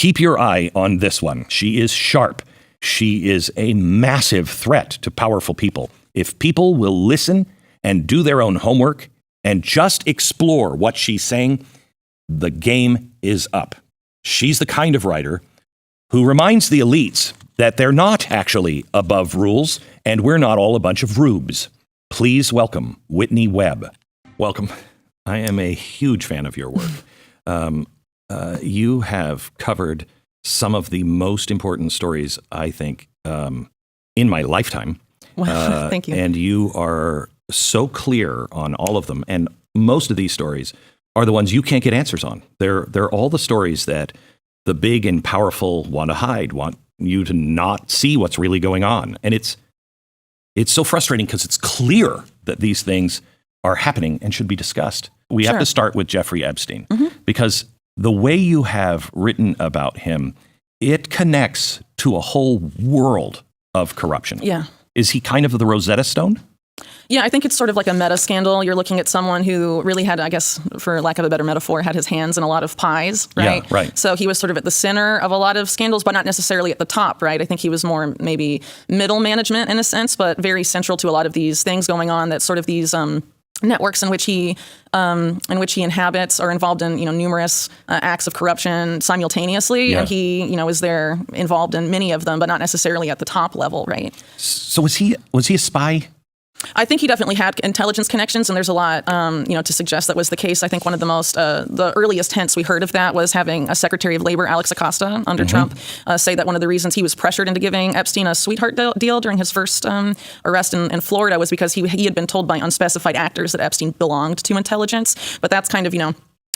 keep your eye on this one. She is sharp. She is a massive threat to powerful people. If people will listen and do their own homework and just explore what she's saying, the game is up. She's the kind of writer who reminds the elites that they're not actually above rules and we're not all a bunch of rubes. Please welcome Whitney Webb. Welcome. I am a huge fan of your work. You have covered some of the most important stories, I think, in my lifetime. Well, thank you. And you are so clear on all of them. And most of these stories are the ones you can't get answers on. They're all the stories that the big and powerful want to hide, want you to not see what's really going on. And it's so frustrating because it's clear that these things are happening and should be discussed. We have to start with Jeffrey Epstein, because the way you have written about him, it connects to a whole world of corruption. Yeah. Is he kind of the Rosetta Stone? Yeah, I think it's sort of like a meta scandal. You're looking at someone who really had, I guess, for lack of a better metaphor, had his hands in a lot of pies, right? Yeah, right. So he was sort of at the center of a lot of scandals, but not necessarily at the top, right? I think he was more maybe middle management in a sense, but very central to a lot of these things going on, that sort of these networks in which he inhabits are involved in numerous acts of corruption simultaneously, and he is there involved in many of them, but not necessarily at the top level, right? So was he a spy? I think he definitely had intelligence connections, and there's a lot, to suggest that was the case. I think one of the most, the earliest hints we heard of that was having a Secretary of Labor, Alex Acosta, under Trump, say that one of the reasons he was pressured into giving Epstein a sweetheart deal during his first arrest in Florida was because he had been told by unspecified actors that Epstein belonged to intelligence. But that's kind of,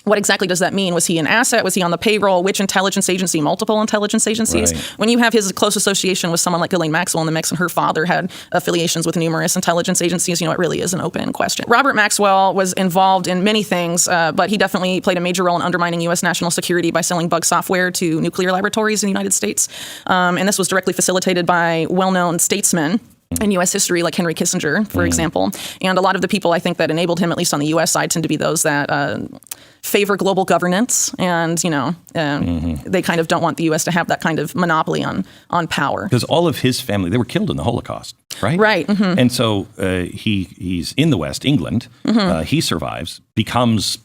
what exactly does that mean? Was he an asset? Was he on the payroll? Which intelligence agency? Multiple intelligence agencies? Right. When you have his close association with someone like Ghislaine Maxwell in the mix, and her father had affiliations with numerous intelligence agencies, it really is an open question. Robert Maxwell was involved in many things, but he definitely played a major role in undermining U.S. national security by selling bug software to nuclear laboratories in the United States. And this was directly facilitated by well-known statesmen in U.S. history, like Henry Kissinger, for example. And a lot of the people, I think, that enabled him, at least on the U.S. side, tend to be those that favor global governance. And, they kind of don't want the U.S. to have that kind of monopoly on power. Because all of his family, they were killed in the Holocaust, right? Right. Mm-hmm. And so he's in the West, England. He survives, becomes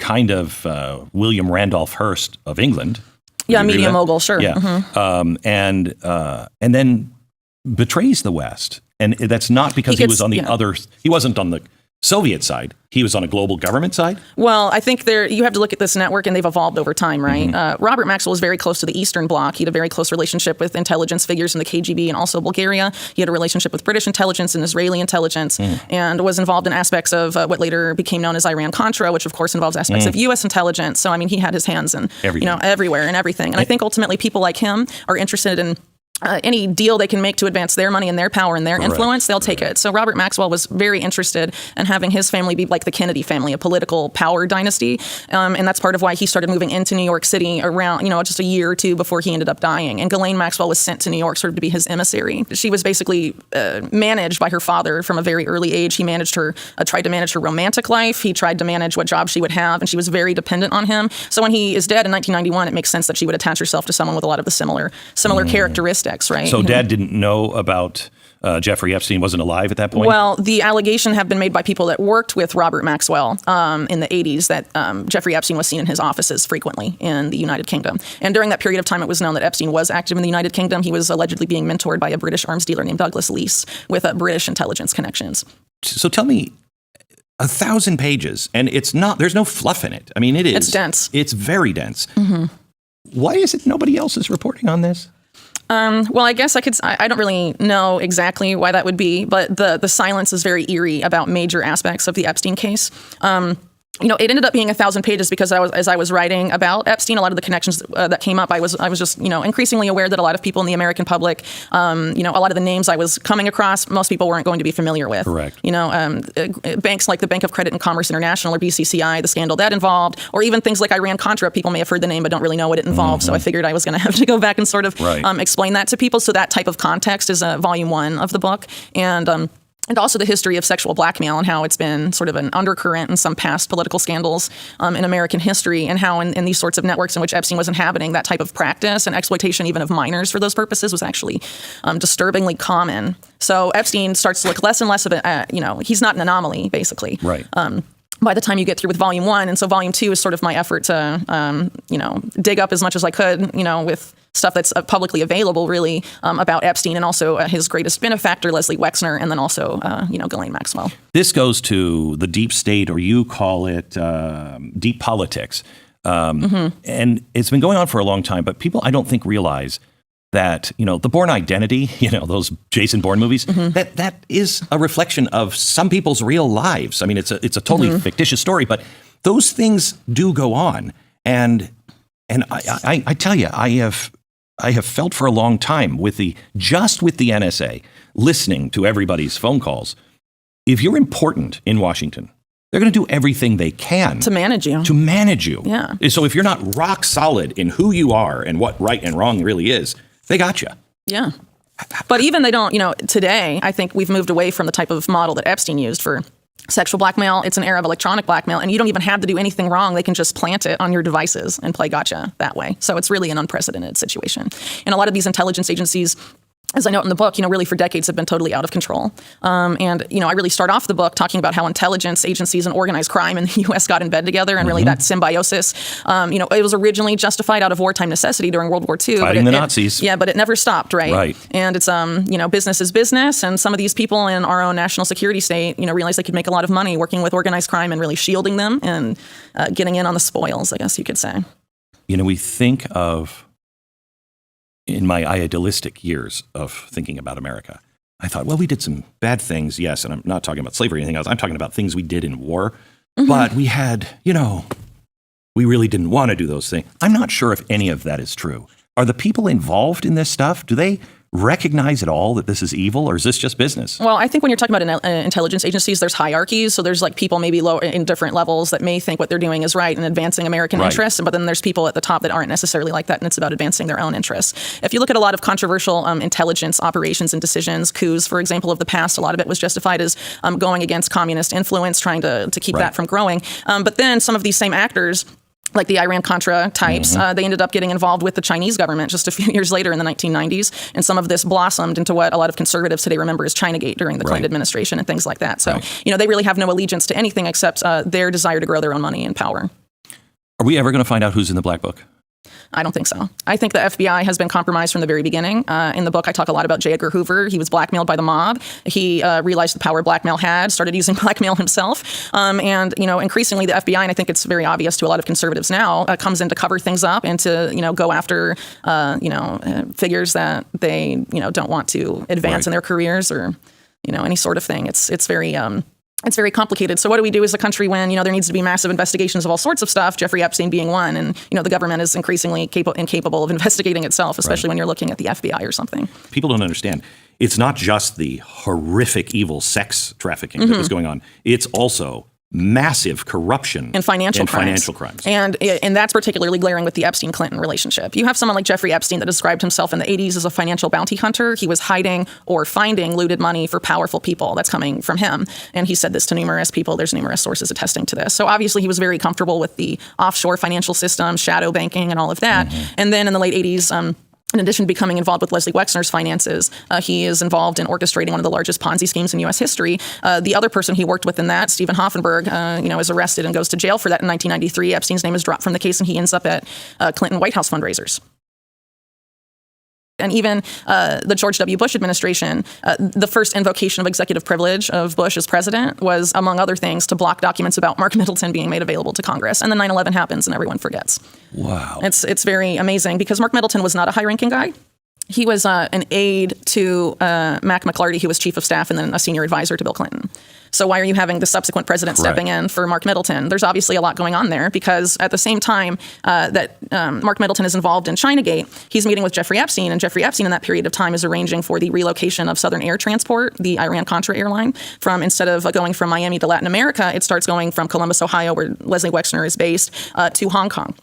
kind of William Randolph Hearst of England. Yeah, media mogul, sure. Yeah. And then betrays the West. And that's not because he was on the other, he wasn't on the Soviet side. He was on a global government side. Well, I think you have to look at this network, and they've evolved over time, right? Robert Maxwell was very close to the Eastern Bloc. He had a very close relationship with intelligence figures in the KGB and also Bulgaria. He had a relationship with British intelligence and Israeli intelligence, and was involved in aspects of what later became known as Iran-Contra, which of course involves aspects of U.S. intelligence. So, he had his hands in everywhere and everything. And I think ultimately people like him are interested in any deal they can make to advance their money and their power and their influence, they'll take it. So Robert Maxwell was very interested in having his family be like the Kennedy family, a political power dynasty. And that's part of why he started moving into New York City around, just a year or two before he ended up dying. And Ghislaine Maxwell was sent to New York sort of to be his emissary. She was basically managed by her father from a very early age. He managed her, tried to manage her romantic life. He tried to manage what job she would have, and she was very dependent on him. So when he is dead in 1991, it makes sense that she would attach herself to someone with a lot of the similar characteristics. Right? So Dad didn't know about Jeffrey Epstein, wasn't alive at that point? Well, the allegation have been made by people that worked with Robert Maxwell in the 80s that Jeffrey Epstein was seen in his offices frequently in the United Kingdom. And during that period of time, it was known that Epstein was active in the United Kingdom. He was allegedly being mentored by a British arms dealer named Douglas Leese with British intelligence connections. So tell me, 1,000 pages, and there's no fluff in it. It is. It's dense. It's very dense. Why is it nobody else is reporting on this? Well, I guess I don't really know exactly why that would be, but the silence is very eerie about major aspects of the Epstein case. It ended up being 1,000 pages because as I was writing about Epstein, a lot of the connections that came up, I was just, increasingly aware that a lot of people in the American public, a lot of the names I was coming across, most people weren't going to be familiar with. Correct. Banks like the Bank of Credit and Commerce International, or BCCI, the scandal that involved, or even things like Iran-Contra, people may have heard the name but don't really know what it involved. So I figured I was going to have to go back and sort of explain that to people. So that type of context is volume 1 of the book. And and also the history of sexual blackmail and how it's been sort of an undercurrent in some past political scandals in American history, and how in these sorts of networks in which Epstein was inhabiting, that type of practice and exploitation even of minors for those purposes was actually disturbingly common. So Epstein starts to look less and less of a, he's not an anomaly, basically. Right. By the time you get through with volume 1. And so volume 2 is sort of my effort to, dig up as much as I could, with stuff that's publicly available, really, about Epstein, and also his greatest benefactor, Leslie Wexner, and then also, Ghislaine Maxwell. This goes to the deep state, or you call it deep politics. And it's been going on for a long time, but people, I don't think, realize that, the Bourne Identity, those Jason Bourne movies, that is a reflection of some people's real lives. I mean, it's a totally fictitious story, but those things do go on. And I tell you, I have felt for a long time with the NSA, listening to everybody's phone calls. If you're important in Washington, they're going to do everything they can to manage you. Yeah. So if you're not rock solid in who you are and what right and wrong really is, they got you. Yeah. But even they don't, today, I think we've moved away from the type of model that Epstein used for sexual blackmail. It's an era of electronic blackmail, and you don't even have to do anything wrong. They can just plant it on your devices and play gotcha that way. So it's really an unprecedented situation. And a lot of these intelligence agencies, as I note in the book, really for decades have been totally out of control. And I really start off the book talking about how intelligence agencies and organized crime in the U.S. got in bed together, and really that symbiosis. It was originally justified out of wartime necessity during World War II. Fighting the Nazis. But it never stopped, right? Right. And it's, business is business. And some of these people in our own national security state, realized they could make a lot of money working with organized crime and really shielding them and getting in on the spoils, I guess you could say. We think of, in my idealistic years of thinking about America, I thought, well, we did some bad things, yes, and I'm not talking about slavery or anything else. I'm talking about things we did in war. But we had, we really didn't want to do those things. I'm not sure if any of that is true. Are the people involved in this stuff, do they recognize at all that this is evil, or is this just business? Well, I think when you're talking about intelligence agencies, there's hierarchies. So there's people maybe low in different levels that may think what they're doing is right and advancing American interests. But then there's people at the top that aren't necessarily like that, and it's about advancing their own interests. If you look at a lot of controversial intelligence operations and decisions, coups, for example, of the past, a lot of it was justified as going against communist influence, trying to keep that from growing. But then some of these same actors, like the Iran-Contra types, they ended up getting involved with the Chinese government just a few years later in the 1990s. And some of this blossomed into what a lot of conservatives today remember as Chinagate during the Clinton administration and things like that. So, they really have no allegiance to anything except their desire to grow their own money and power. Are we ever going to find out who's in the black book? I don't think so. I think the FBI has been compromised from the very beginning. In the book, I talk a lot about J. Edgar Hoover. He was blackmailed by the mob. He realized the power blackmail had, started using blackmail himself. And increasingly the FBI, and I think it's very obvious to a lot of conservatives now, comes in to cover things up and to, go after, figures that they, don't want to advance in their careers or, any sort of thing. It's very complicated. So what do we do as a country when, there needs to be massive investigations of all sorts of stuff, Jeffrey Epstein being one, and, the government is increasingly incapable of investigating itself, especially when you're looking at the FBI or something. People don't understand. It's not just the horrific, evil sex trafficking that was going on. It's also massive corruption and financial crimes. And that's particularly glaring with the Epstein-Clinton relationship. You have someone like Jeffrey Epstein that described himself in the 80s as a financial bounty hunter. He was hiding or finding looted money for powerful people. That's coming from him. And he said this to numerous people. There's numerous sources attesting to this. So obviously he was very comfortable with the offshore financial system, shadow banking, and all of that. And then in the late 80s, in addition to becoming involved with Leslie Wexner's finances, he is involved in orchestrating one of the largest Ponzi schemes in U.S. history. The other person he worked with in that, Stephen Hoffenberg, is arrested and goes to jail for that in 1993. Epstein's name is dropped from the case, and he ends up at Clinton White House fundraisers. And even the George W. Bush administration, the first invocation of executive privilege of Bush as president was, among other things, to block documents about Mark Middleton being made available to Congress. And then 9/11 happens and everyone forgets. Wow. It's very amazing because Mark Middleton was not a high-ranking guy. He was an aide to Mac McLarty, who was chief of staff and then a senior advisor to Bill Clinton. So why are you having the subsequent president stepping in for Mark Middleton? There's obviously a lot going on there because at the same time that Mark Middleton is involved in Chinagate, he's meeting with Jeffrey Epstein, and Jeffrey Epstein in that period of time is arranging for the relocation of Southern Air Transport, the Iran-Contra airline, from instead of going from Miami to Latin America, it starts going from Columbus, Ohio, where Leslie Wexner is based, to Hong Kong.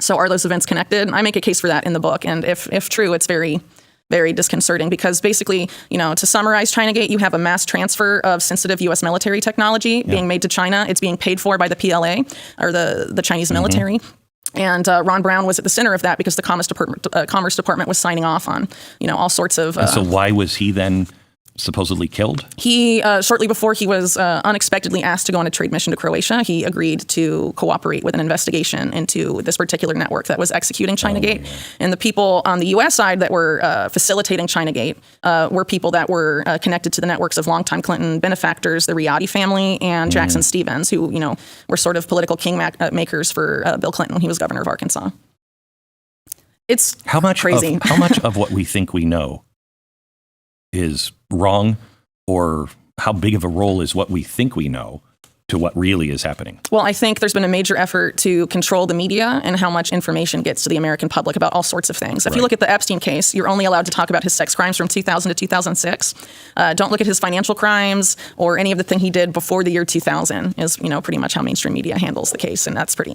So are those events connected? I make a case for that in the book. And if true, it's very, very disconcerting because basically, to summarize Chinagate, you have a mass transfer of sensitive U.S. military technology being made to China. It's being paid for by the PLA or the Chinese military. And Ron Brown was at the center of that because the Commerce Department was signing off on, all sorts of. So why was he then supposedly killed? He, shortly before he was unexpectedly asked to go on a trade mission to Croatia, he agreed to cooperate with an investigation into this particular network that was executing Chinagate. And the people on the U.S. side that were facilitating Chinagate were people that were connected to the networks of longtime Clinton benefactors, the Riadi family, and Jackson Stevens, who, were sort of political kingmakers for Bill Clinton when he was governor of Arkansas. It's crazy. How much of what we think we know is wrong, or how big of a role is what we think we know to what really is happening? Well, I think there's been a major effort to control the media and how much information gets to the American public about all sorts of things. If you look at the Epstein case, you're only allowed to talk about his sex crimes from 2000 to 2006. Don't look at his financial crimes or any of the thing he did before the year 2000 is, pretty much how mainstream media handles the case. And that's pretty...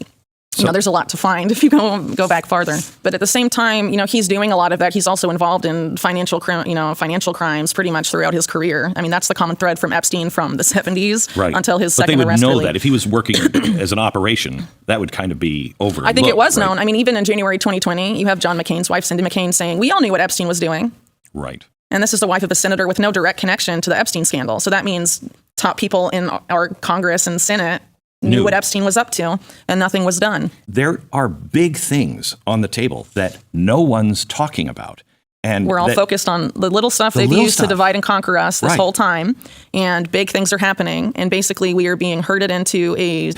there's a lot to find if you go back farther. But at the same time, he's doing a lot of that. He's also involved in financial crimes pretty much throughout his career. I mean, that's the common thread from Epstein from the 70s until his second arrest. But they would know that if he was working as an operation, that would kind of be overlooked. I think it was known. I mean, even in January 2020, you have John McCain's wife, Cindy McCain, saying, we all knew what Epstein was doing. Right. And this is the wife of a senator with no direct connection to the Epstein scandal. So that means top people in our Congress and Senate knew what Epstein was up to, and nothing was done. There are big things on the table that no one's talking about. And we're all focused on the little stuff they've used to divide and conquer us this whole time. And big things are happening. And basically, we are being herded into a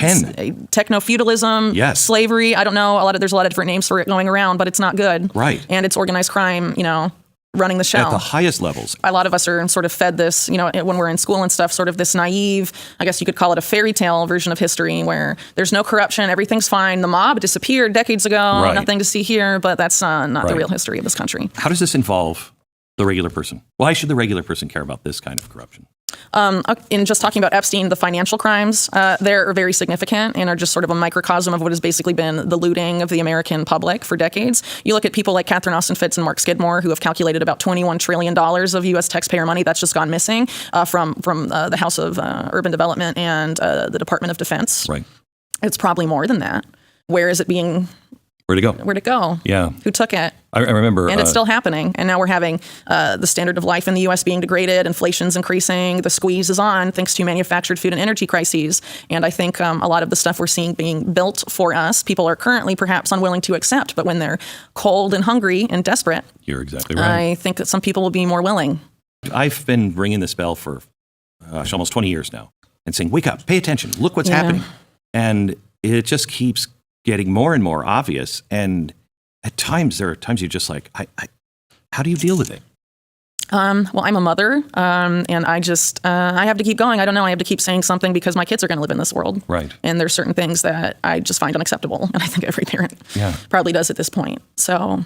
techno-feudalism, slavery. I don't know. There's a lot of different names for it going around, but it's not good. Right. And it's organized crime, running the show. At the highest levels. A lot of us are sort of fed this, when we're in school and stuff, sort of this naive, I guess you could call it a fairy tale version of history where there's no corruption, everything's fine. The mob disappeared decades ago, nothing to see here, but that's not the real history of this country. How does this involve the regular person? Why should the regular person care about this kind of corruption? In just talking about Epstein, the financial crimes, they're very significant and are just sort of a microcosm of what has basically been the looting of the American public for decades. You look at people like Catherine Austin Fitts and Mark Skidmore, who have calculated about $21 trillion of U.S. taxpayer money that's just gone missing from the House of Urban Development and the Department of Defense. Right. It's probably more than that. Where is it being... Where'd it go? Where'd it go? Yeah. Who took it? I remember. And it's still happening. And now we're having the standard of life in the U.S. being degraded. Inflation's increasing. The squeeze is on thanks to manufactured food and energy crises. And I think a lot of the stuff we're seeing being built for us, people are currently perhaps unwilling to accept. But when they're cold and hungry and desperate, you're exactly right. I think that some people will be more willing. I've been ringing this bell for almost 20 years now and saying, wake up, pay attention, look what's happening. And it just keeps getting more and more obvious, and at times there are times you're just like, how do you deal with it? Well, I'm a mother, and I just I have to keep going. I don't know. I have to keep saying something because my kids are going to live in this world, right? And there's certain things that I just find unacceptable, and I think every parent probably does at this point. So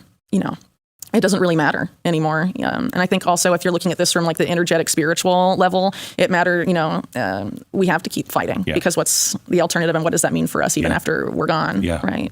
it doesn't really matter anymore. And I think also if you're looking at this from like the energetic spiritual level, it matters, we have to keep fighting because what's the alternative and what does that mean for us even after we're gone, right?